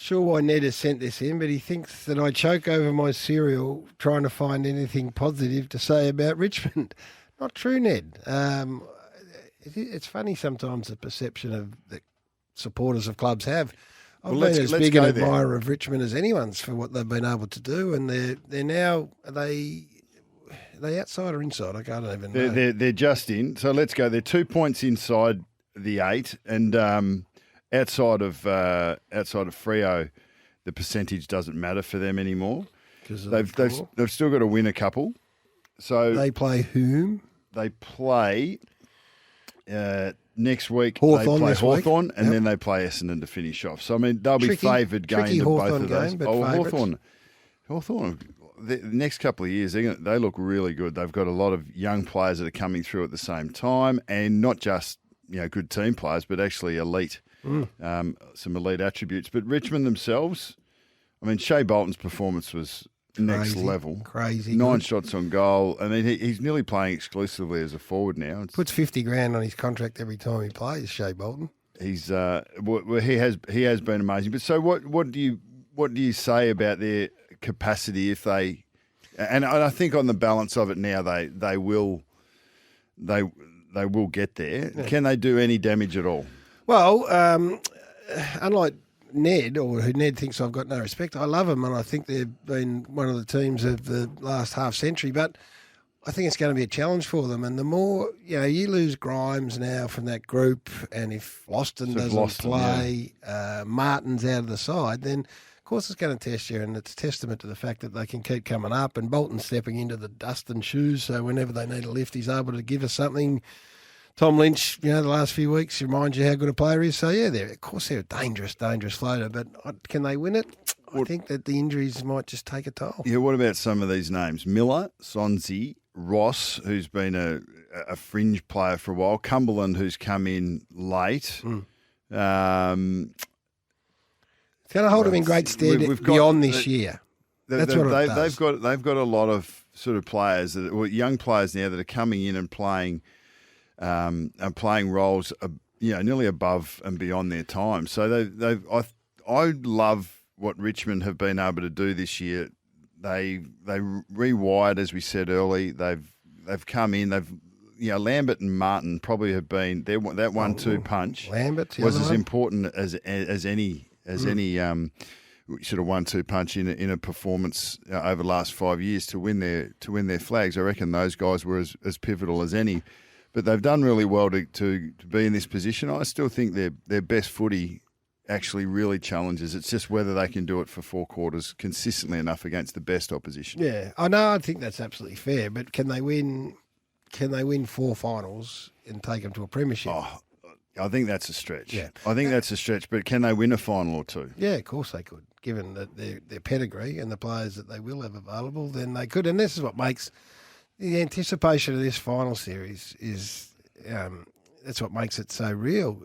sure why Ned has sent this in, but he thinks that I choke over my cereal trying to find anything positive to say about Richmond. Not true, Ned. It's funny sometimes the perception of that supporters of clubs have. I've been as big an admirer of Richmond as anyone's for what they've been able to do, and they're now they outside or inside? I can't even know. They're just in. So let's go. They're 2 points inside the 8, and outside of Freo, the percentage doesn't matter for them anymore. They've still got to win a couple. So they play whom? They play next week. Hawthorn, they play Hawthorn, and then they play Essendon to finish off. So I mean, they'll be favoured going to both of those. Hawthorn. The next couple of years, they look really good. They've got a lot of young players that are coming through at the same time, and not just good team players, but actually elite. Some elite attributes. But Richmond themselves, I mean, Shea Bolton's performance was next level. Crazy. 9 shots on goal. I mean, he's nearly playing exclusively as a forward now. Puts $50,000 on his contract every time he plays, Shea Bolton. He's he has been amazing. But so what do you say about their capacity if they? And I think on the balance of it now, they will get there. Yeah. Can they do any damage at all? Well, unlike Ned, or who Ned thinks I've got no respect, I love them, and I think they've been one of the teams of the last half century. But I think it's going to be a challenge for them. And the more you lose Grimes now from that group, and if Loston doesn't play, Martin's out of the side, then of course it's going to test you. And it's a testament to the fact that they can keep coming up. And Bolton's stepping into the Dustin shoes, so whenever they need a lift, he's able to give us something. Tom Lynch, the last few weeks reminds you how good a player he is. So, of course they're a dangerous floater, but can they win it? I think that the injuries might just take a toll. Yeah, what about some of these names? Miller, Sonzi, Ross, who's been a fringe player for a while, Cumberland, who's come in late. It's going to hold them in great stead beyond this year. That's what it does. They've got a lot of sort of players, young players now that are coming in and playing roles, nearly above and beyond their time. So I love what Richmond have been able to do this year. They rewired, as we said early. They've come in. Lambert and Martin probably have been that 1-2 punch. Lambert was as important as any sort of 1-2 punch in a performance over the last 5 years to win their flags. I reckon those guys were as pivotal as any. But they've done really well to be in this position. I still think their best footy actually really challenges. It's just whether they can do it for 4 quarters consistently enough against the best opposition. Yeah, I know. I think that's absolutely fair. But can they win 4 finals and take them to a premiership? Oh, I think that's a stretch. Yeah. I think that's a stretch. But can they win a final or 2? Yeah, of course they could. Given that their pedigree and the players that they will have available, then they could. And this is what makes the anticipation of this final series is that's what makes it so real.